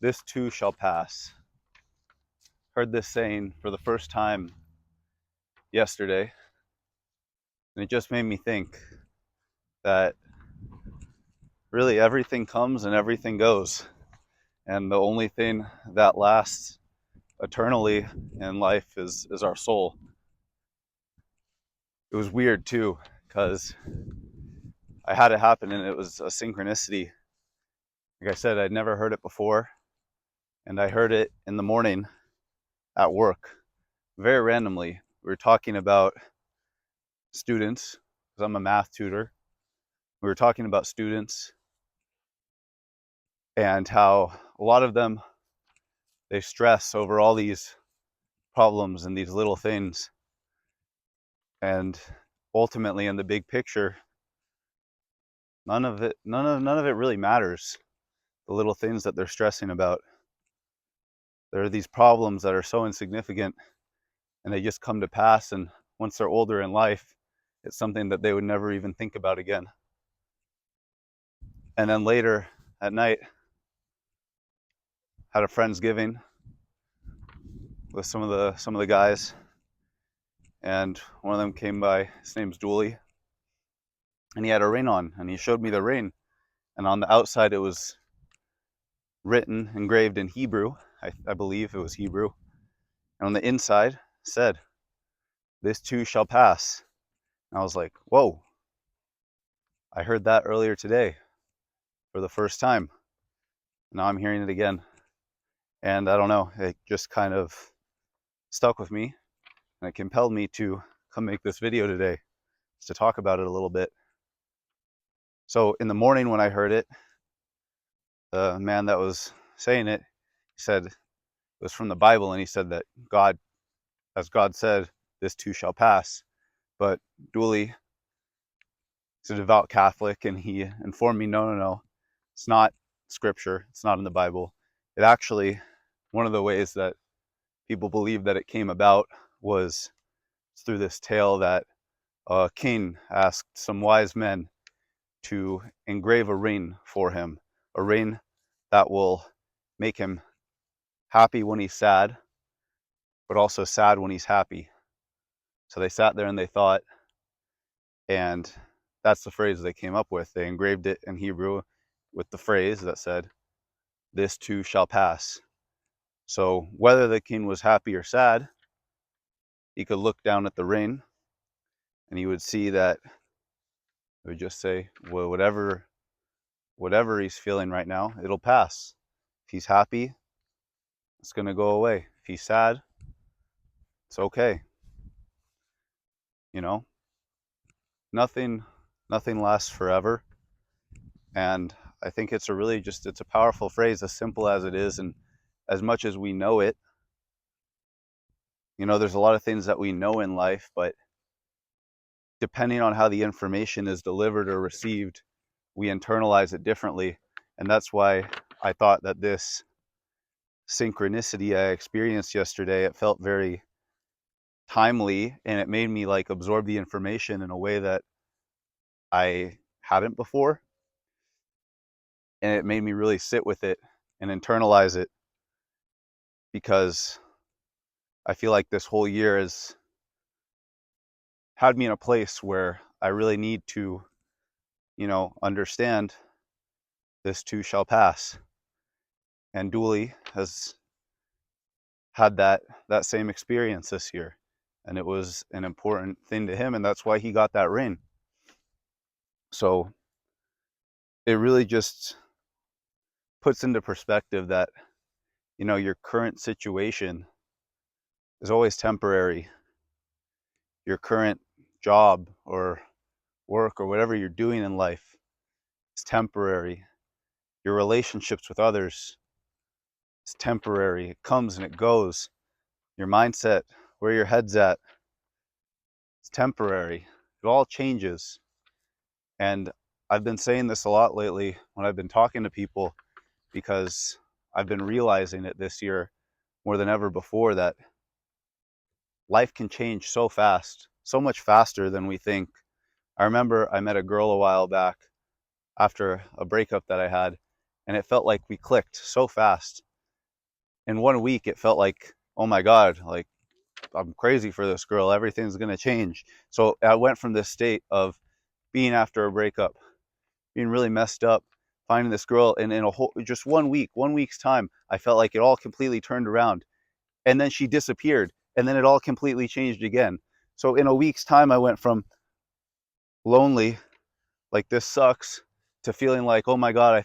This too shall pass. Heard this saying for the first time yesterday, and it just made me think that really everything comes and everything goes. And the only thing that lasts eternally in life is our soul. It was weird too, because I had it happen and it was a synchronicity. Like I said, I'd never heard it before, and I heard it in the morning at work, very randomly. We were talking about students, because I'm a math tutor. We were talking about students and how a lot of them, they stress over all these problems and these little things. And ultimately, in the big picture, none of it really matters. The little things that they're stressing about. There are these problems that are so insignificant, and they just come to pass. And once they're older in life, it's something that they would never even think about again. And then later at night, had a friendsgiving with some of the guys, and one of them came by. His name's Dooley, and he had a ring on, and he showed me the ring, and on the outside it was written, engraved in Hebrew. I believe it was Hebrew, and on the inside said, "This too shall pass." And I was like, "Whoa! I heard that earlier today for the first time. Now I'm hearing it again." And I don't know, it just kind of stuck with me, and it compelled me to come make this video today, to talk about it a little bit. So in the morning when I heard it, the man that was saying it, he said it was from the Bible, and he said that God, as God said, this too shall pass. But Dooley, he's a devout Catholic, and he informed me, no, it's not scripture, it's not in the Bible. It actually, one of the ways that people believe that it came about was through this tale that a king asked some wise men to engrave a ring for him, a ring that will make him happy when he's sad, but also sad when he's happy. So they sat there and they thought, and that's the phrase they came up with. They engraved it in Hebrew with the phrase that said, "This too shall pass." So whether the king was happy or sad, he could look down at the ring and he would see that it would just say, well, whatever he's feeling right now, it'll pass. If he's happy, it's going to go away. If he's sad, it's okay. You know, nothing lasts forever. And I think it's a powerful phrase, as simple as it is, and as much as we know it. There's a lot of things that we know in life, but depending on how the information is delivered or received, we internalize it differently. And that's why I thought that this synchronicity I experienced yesterday, it felt very timely, and it made me like absorb the information in a way that I hadn't before. And it made me really sit with it and internalize it, because I feel like this whole year has had me in a place where I really need to, understand this too shall pass. And Dooley has had that same experience this year, and it was an important thing to him, and that's why he got that ring. So it really just puts into perspective that, your current situation is always temporary. Your current job or work or whatever you're doing in life is temporary. Your relationships with others is temporary. It comes and it goes. Your mindset, where your head's at, it's temporary. It all changes. And I've been saying this a lot lately when I've been talking to people, because I've been realizing it this year more than ever before, that life can change so fast, so much faster than we think. I remember I met a girl a while back after a breakup that I had, and it felt like we clicked so fast. in 1 week, it felt like, oh my God, like I'm crazy for this girl. Everything's going to change. So I went from this state of being after a breakup, being really messed up, finding this girl, and in a whole, just 1 week, 1 week's time, I felt like it all completely turned around. And then she disappeared, and then it all completely changed again. So in a week's time, I went from lonely, like this sucks, to feeling like, oh my God,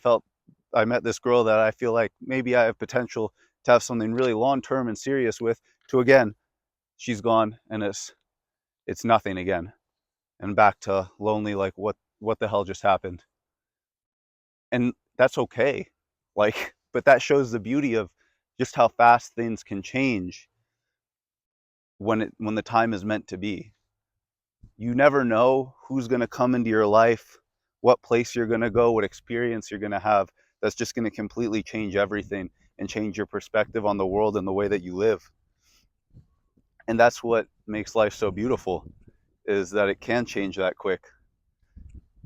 I met this girl that I feel like maybe I have potential to have something really long-term and serious with, to again, she's gone, and it's nothing again. And back to lonely, like what the hell just happened? And that's okay. Like, but that shows the beauty of just how fast things can change when the time is meant to be. You never know who's going to come into your life, what place you're going to go, what experience you're going to have that's just going to completely change everything and change your perspective on the world and the way that you live. And that's what makes life so beautiful, is that it can change that quick.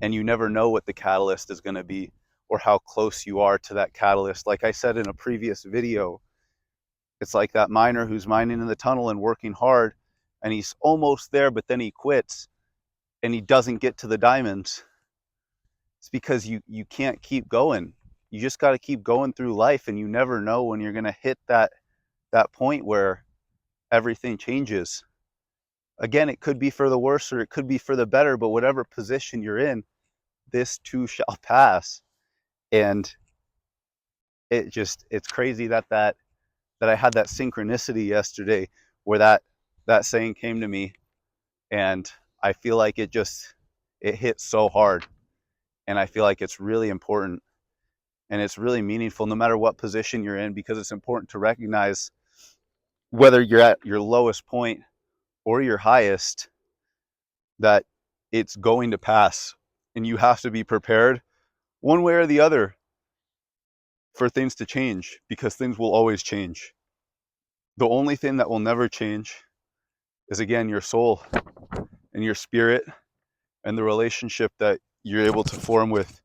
And you never know what the catalyst is going to be or how close you are to that catalyst. Like I said in a previous video, it's like that miner who's mining in the tunnel and working hard, and he's almost there, but then he quits and he doesn't get to the diamonds. It's because you can't keep going. You just got to keep going through life, and you never know when you're going to hit that point where everything changes. Again, it could be for the worse or it could be for the better, but whatever position you're in, this too shall pass. And it's crazy that I had that synchronicity yesterday where that saying came to me, and I feel like it hit so hard, and I feel like it's really important and it's really meaningful no matter what position you're in, because it's important to recognize whether you're at your lowest point or your highest, that it's going to pass, and you have to be prepared one way or the other for things to change, because things will always change. The only thing that will never change is, again, your soul and your spirit and the relationship that you're able to form with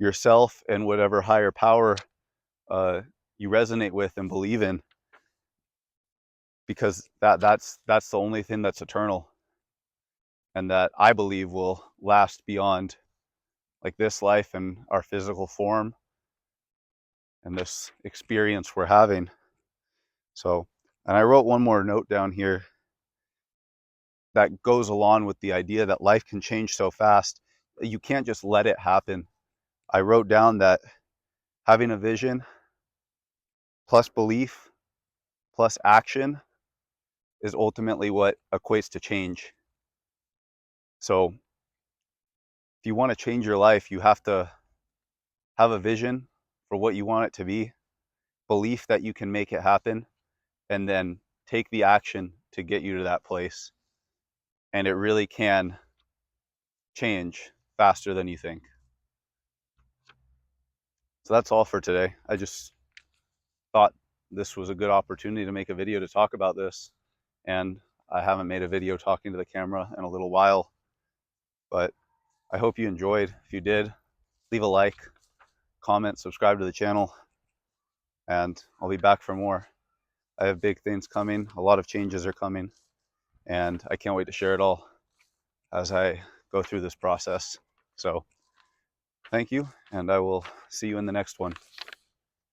yourself and whatever higher power you resonate with and believe in, because that's the only thing that's eternal, and that I believe will last beyond like this life and our physical form and this experience we're having. So, and I wrote one more note down here that goes along with the idea that life can change so fast. You can't just let it happen. I wrote down that having a vision plus belief plus action is ultimately what equates to change. So if you want to change your life, you have to have a vision for what you want it to be, belief that you can make it happen, and then take the action to get you to that place. And it really can change faster than you think. So that's all for today. I just thought this was a good opportunity to make a video to talk about this. And I haven't made a video talking to the camera in a little while, but I hope you enjoyed. If you did, leave a like, comment, subscribe to the channel, and I'll be back for more. I have big things coming. A lot of changes are coming, and I can't wait to share it all as I go through this process. So thank you, and I will see you in the next one.